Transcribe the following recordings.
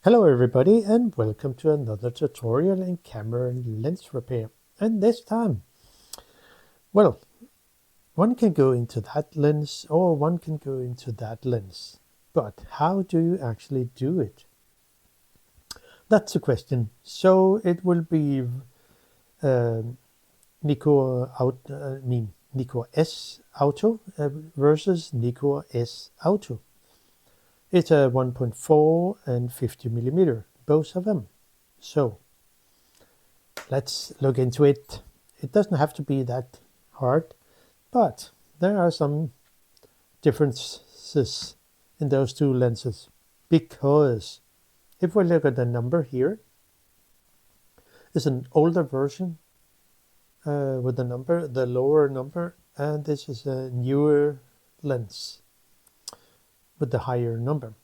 Hello everybody and welcome to another tutorial in camera lens repair. And this time, well, one can go into that lens or one can go into that lens. But how do you actually do it? That's the question. So it will be Nikkor-S Auto versus Nikkor-S Auto. It's a 1.4 and 50 millimeter, both of them. So let's look into it. It doesn't have to be that hard, but there are some differences in those two lenses, because if we look at the number here, it's an older version with the lower number, and this is a newer lens with the higher number.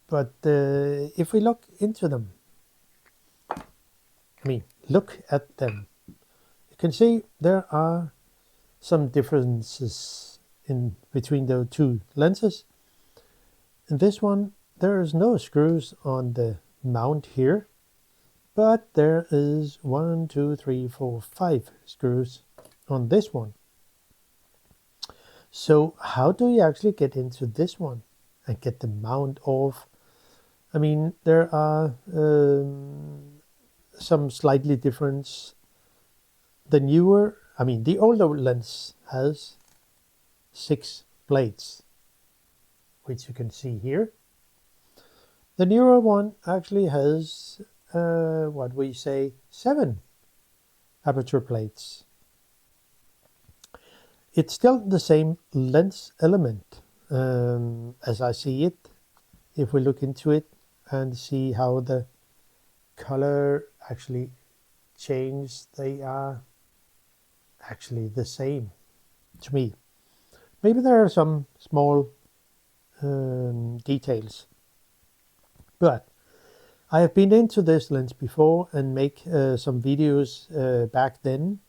But if we look into them, look at them, you can see there are some differences in between the two lenses. In this one, there is no screws on the mount here, but there is 1, 2, 3, 4, 5 screws on this one. So how do you actually get into this one and get the mount off? There are some slightly difference. The older lens has 6 blades, which you can see here. The newer one actually has 7 aperture plates. It's still the same lens element as I see it. If we look into it and see how the color actually changed, they are actually the same to me. Maybe there are some small details, but I have been into this lens before and make some videos back then,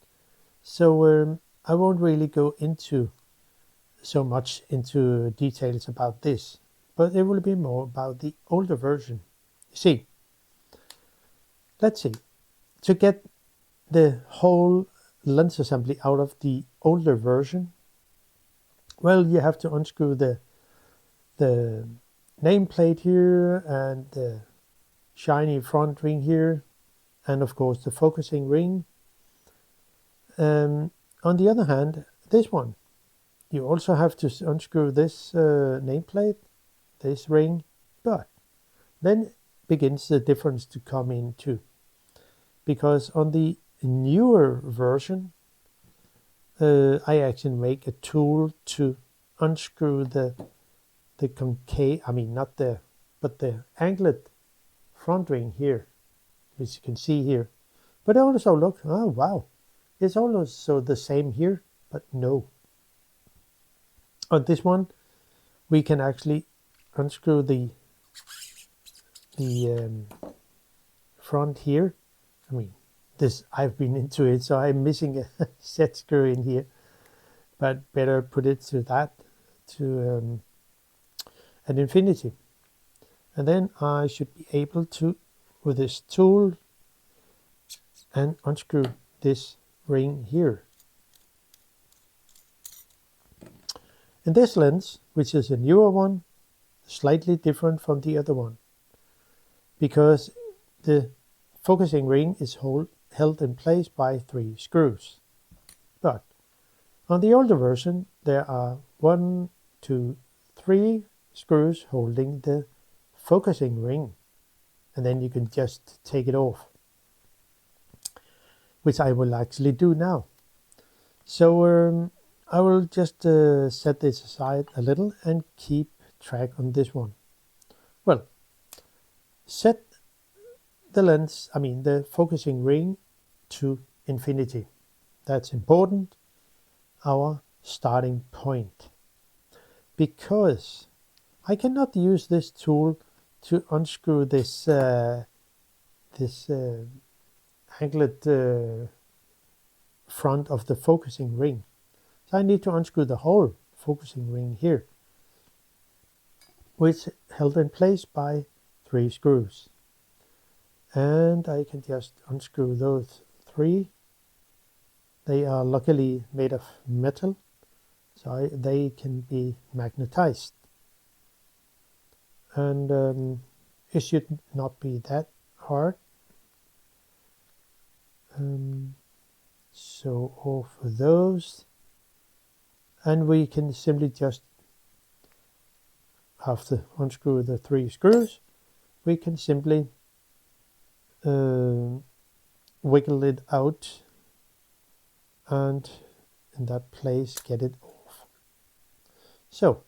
so I won't really go into so much into details about this, but it will be more about the older version. Let's see, to get the whole lens assembly out of the older version, well, you have to unscrew the nameplate here and the shiny front ring here, and of course the focusing ring. On the other hand, this one, you also have to unscrew this nameplate, this ring, but then begins the difference to come in too. Because on the newer version, I actually make a tool to unscrew the concave, the angled front ring here, which you can see here. But also look, oh wow, it's also the same here, but no. On this one, we can actually unscrew the front here. I've been into it, so I'm missing a set screw in here, but better put it to an infinity. And then I should be able to, with this tool, and unscrew this ring here. In this lens, which is a newer one, slightly different from the other one, because the focusing ring is held in place by 3 screws. But on the older version, there are 1, 2, 3 screws holding the focusing ring, and then you can just take it off, which I will actually do now. So I will just set this aside a little and keep track on this one. Well, set the lens, the focusing ring, to infinity. That's important, our starting point, because I cannot use this tool to unscrew this angled front of the focusing ring. So I need to unscrew the whole focusing ring here, which is held in place by 3 screws. and I can just unscrew those 3. They are luckily made of metal, so they can be magnetized, and it should not be that hard. So off of those, and we can simply just, after unscrew the 3 screws, we can simply wiggle it out and in that place get it off. So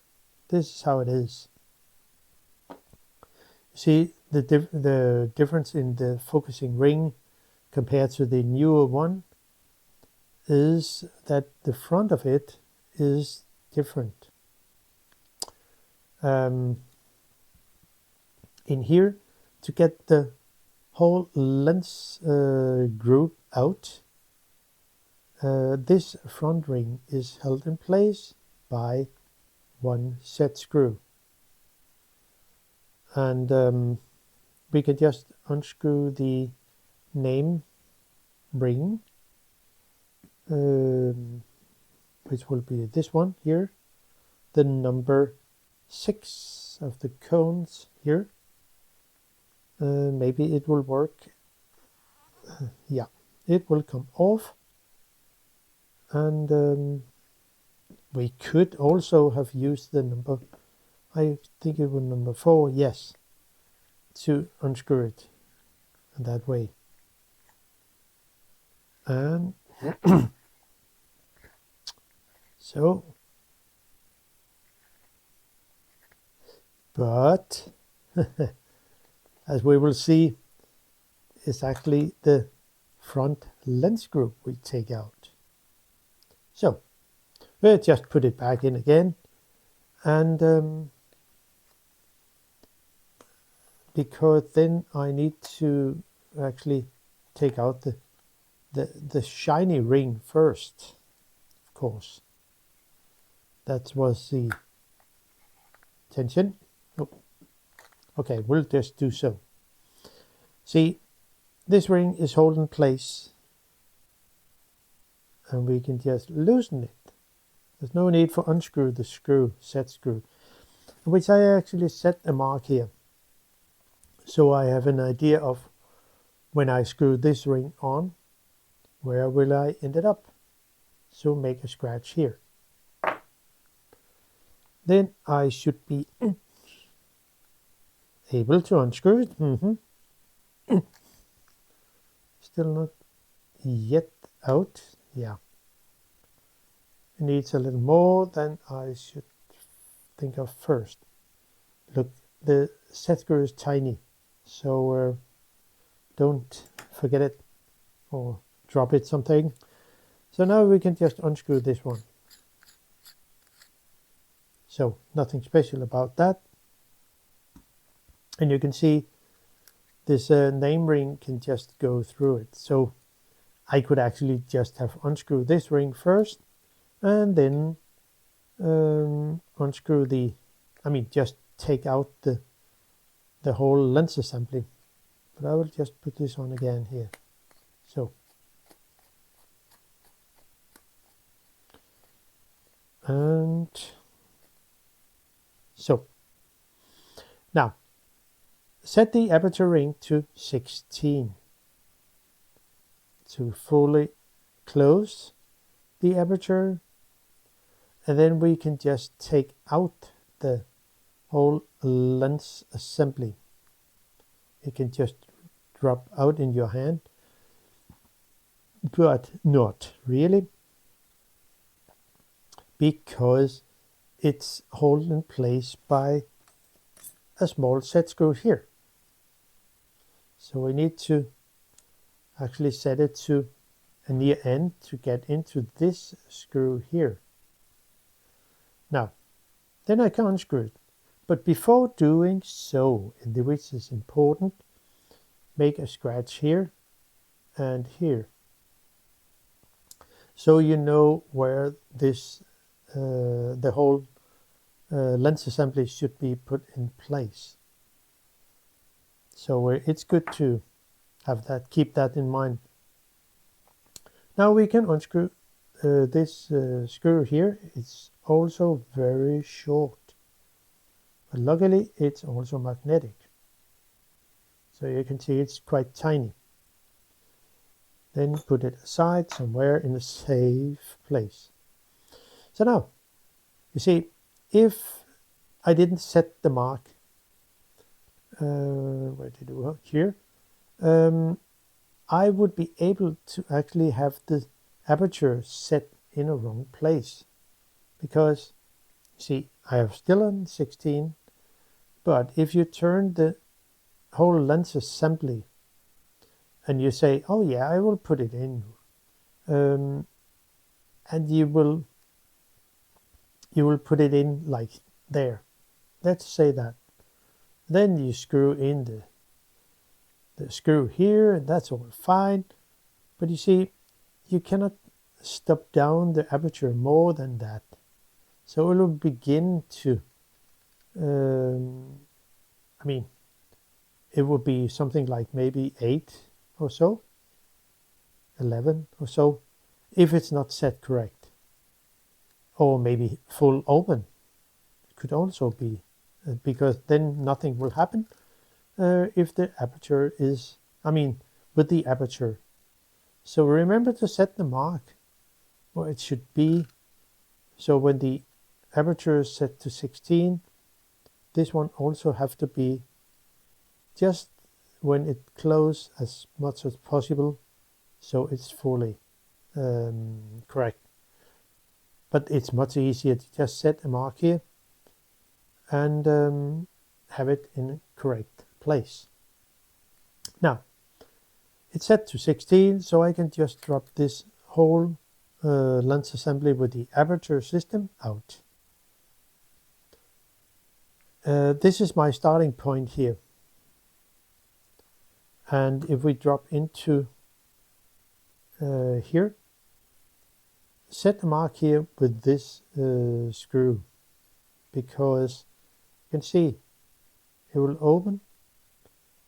this is how it is. See the difference in the focusing ring compared to the newer one is that the front of it is different. In here, to get the whole lens group out, this front ring is held in place by 1 set screw, and we can just unscrew the name ring, which will be this one here, the number 6 of the cones here. Maybe it will work. Yeah, it will come off, and we could also have used the number, I think it was number 4, yes, to unscrew it that way. And so, but as we will see, it's actually the front lens group we take out. So we'll just put it back in again, and because then I need to actually take out the shiny ring first, of course. That was the tension. Oh. Okay, we'll just do so. See, this ring is held in place, and we can just loosen it. There's no need for unscrew the screw, set screw, which I actually set a mark here, so I have an idea of when I screw this ring on, where will I end it up? So make a scratch here. Then I should be able to unscrew it. Still not yet out. Yeah. It needs a little more than I should think of first. Look, the set screw is tiny, so don't forget it or drop it something. So now we can just unscrew this one. So nothing special about that. And you can see this name ring can just go through it. So I could actually just have unscrewed this ring first, and then unscrew just take out the whole lens assembly. But I will just put this on again here. So. And so. Now, set the aperture ring to 16 to fully close the aperture, and then we can just take out the whole lens assembly. It can just drop out in your hand, but not really, because it's held in place by a small set screw here. So we need to actually set it to a near end to get into this screw here. Now, then I can unscrew it. But before doing so, and which is important, make a scratch here and here, so you know where this the whole lens assembly should be put in place. So it's good to keep that in mind. Now we can unscrew this screw here. It's also very short, but luckily it's also magnetic. So you can see it's quite tiny. Then put it aside somewhere in a safe place. So now, you see, if I didn't set the mark, where did it work? Here, I would be able to actually have the aperture set in a wrong place. Because, you see, I have still on 16, but if you turn the whole lens assembly and you say, oh yeah, I will put it in, and you will put it in like there. Let's say that. Then you screw in the screw here, and that's all fine. But you see, you cannot stop down the aperture more than that. So it will begin to, I mean, it would be something like maybe 8 or so, 11 or so, if it's not set correct. Or maybe full open. It could also be, because then nothing will happen if the aperture is, with the aperture. So remember to set the mark where it should be. So when the aperture is set to 16, this one also have to be just when it closes as much as possible, so it's fully correct. But it's much easier to just set a mark here and have it in a correct place. Now, it's set to 16, so I can just drop this whole lens assembly with the aperture system out. This is my starting point here. And if we drop into here, set a mark here with this screw, because you can see it will open,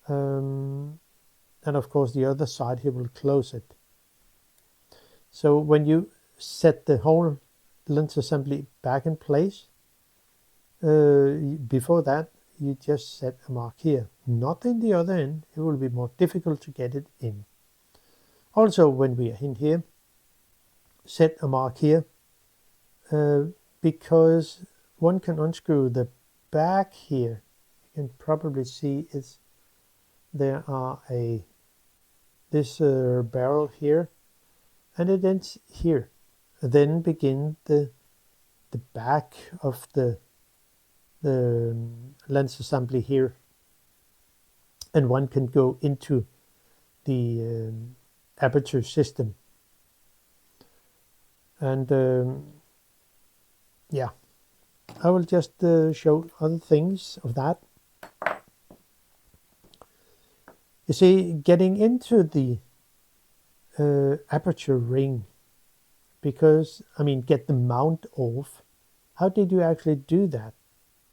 and of course the other side here will close it. So when you set the whole lens assembly back in place, before that you just set a mark here, not in the other end. It will be more difficult to get it in. Also, when we are in here, set a mark here, because one can unscrew the back here. You can probably see there are this barrel here, and it ends here. Then begin the back of the lens assembly here, and one can go into the aperture system. And yeah, I will just show other things of that. You see, getting into the aperture ring, because, get the mount off. How did you actually do that?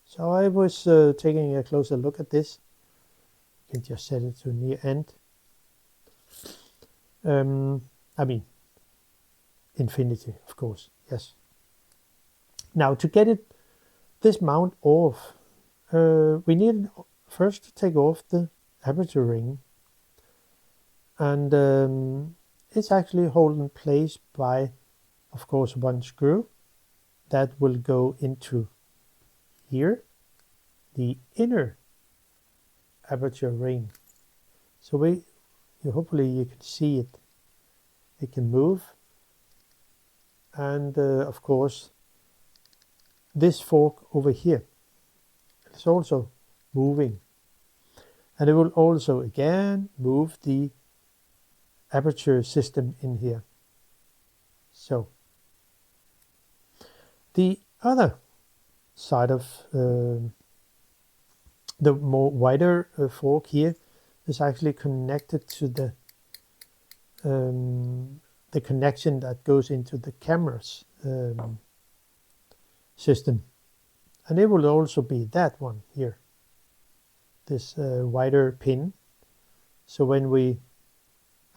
So I was taking a closer look at this. You can just set it to near end. Infinity, of course, yes. Now, to get this mount off, we need first to take off the aperture ring. And it's actually held in place by, of course, one screw that will go into here, the inner aperture ring. So hopefully you can see it. It can move. And of course, this fork over here is also moving. And it will also again move the aperture system in here. So the other side of the more wider fork here is actually connected to the connection that goes into the camera's system, and it will also be that one here, this wider pin. So when we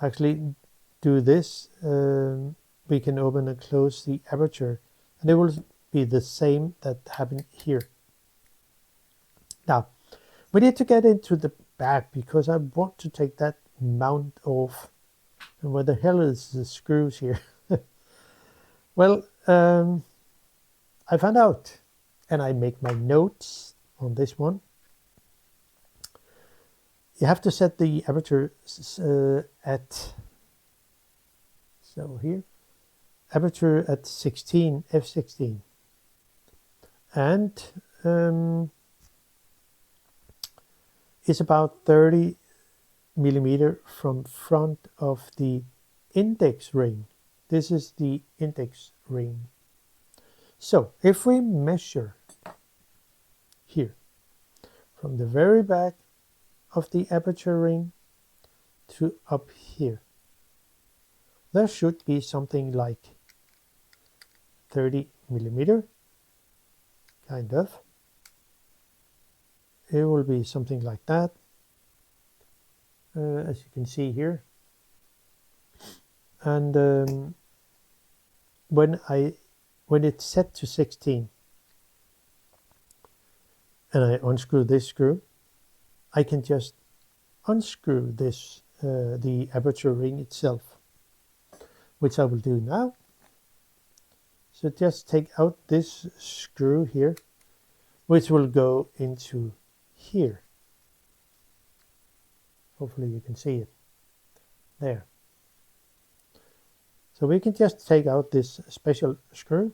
actually do this, we can open and close the aperture, and it will be the same that happened here. Now, we need to get into the back because I want to take that mount off. And where the hell is the screws here? Well, I found out, and I make my notes on this one. You have to set the aperture at, so here, aperture at 16, f16. And it's about 30 millimeter from front of the index ring. This is the index ring. So if we measure here from the very back of the aperture ring to up here, there should be something like 30 millimeter, kind of. It will be something like that, as you can see here. And when it's set to 16 and I unscrew this screw, I can just unscrew this, the aperture ring itself, which I will do now. So just take out this screw here, which will go into here. Hopefully you can see it there. So we can just take out this special screw,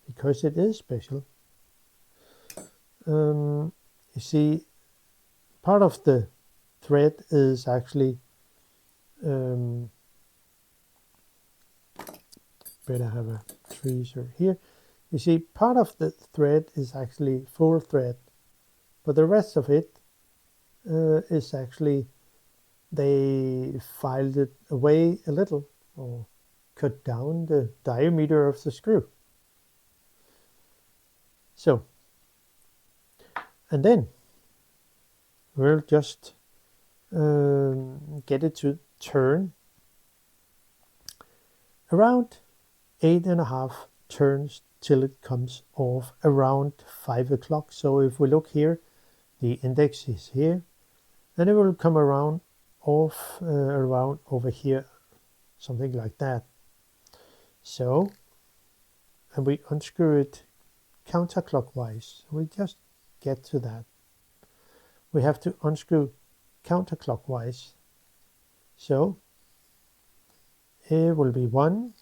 because it is special. You see, part of the thread is actually, better have a tweezer here. You see, part of the thread is actually full thread, but the rest of it is actually, they filed it away a little, or cut down the diameter of the screw. So, and then we'll just get it to turn around 8.5 turns till it comes off around 5 o'clock. So if we look here, the index is here, and it will come around off around over here, something like that. So, and we unscrew it counterclockwise. We just get to that. We have to unscrew counterclockwise. So it will be 1,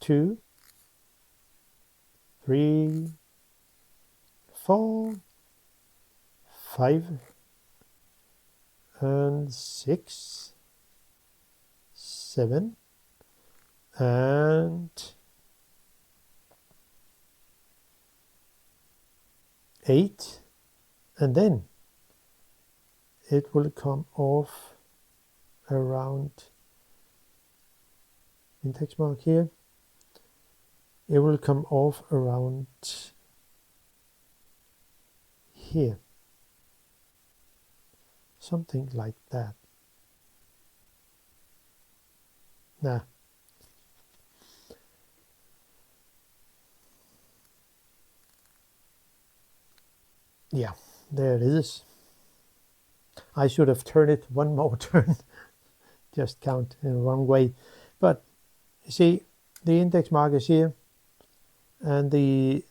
2, 3, 4, 5, and 6, 7, and 8, and then it will come off around index mark here. It will come off around here, something like that. Now, yeah, there it is. I should have turned it one more turn, just count in the wrong way. But you see, the index mark is here, and the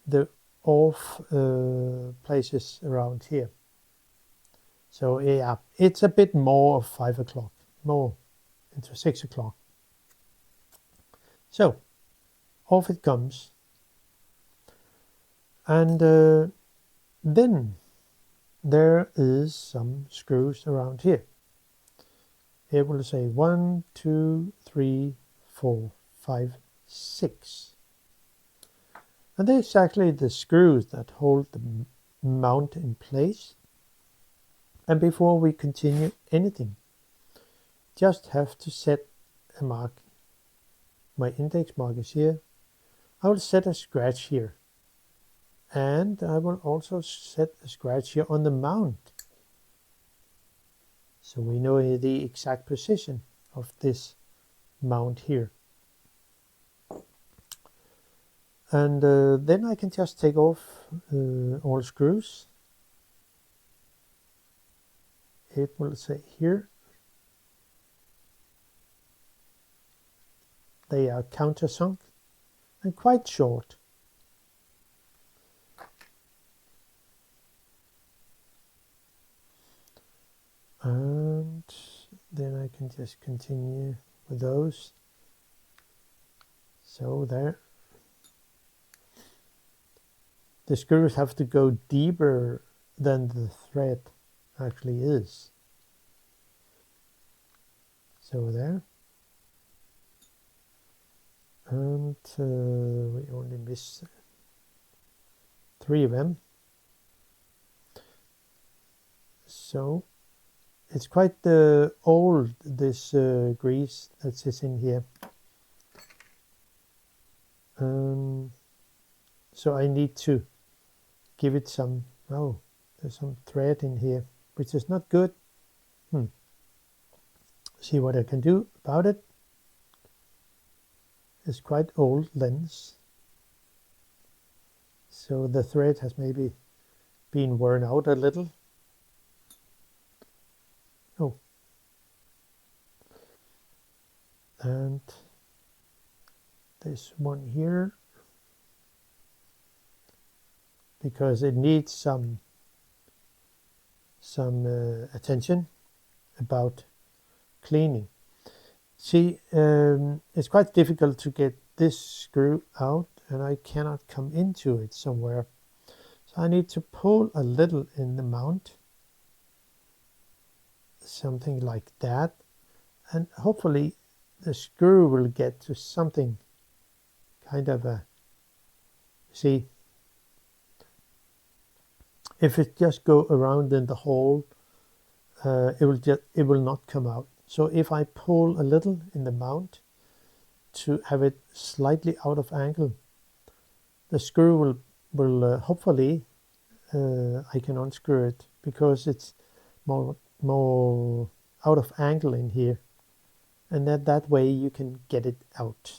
off places around here. So yeah, it's a bit more of 5 o'clock, more into 6 o'clock. So off it comes, and then there is some screws around here. It will say 1, 2, 3, 4, 5, 6. And they're exactly the screws that hold the mount in place. And before we continue anything, just have to set a mark. My index mark is here. I will set a scratch here. And I will also set a scratch here on the mount. So we know the exact position of this mount here. And then I can just take off all screws. It will say here they are countersunk and quite short. And then I can just continue with those. So there. The screws have to go deeper than the thread actually is. So there. And we only miss 3 of them. So it's quite old, this grease that sits in here. So I need to give it some, oh, there's some thread in here, which is not good. See what I can do about it. It's quite old lens. So the thread has maybe been worn out a little. Oh. And this one here, because it needs some attention about cleaning. See, it's quite difficult to get this screw out, and I cannot come into it somewhere. So I need to pull a little in the mount, something like that, and hopefully the screw will get to something kind of a, see, if it just go around in the hole, it will not come out. So if I pull a little in the mount to have it slightly out of angle, the screw will hopefully I can unscrew it, because it's more out of angle in here, and that way you can get it out.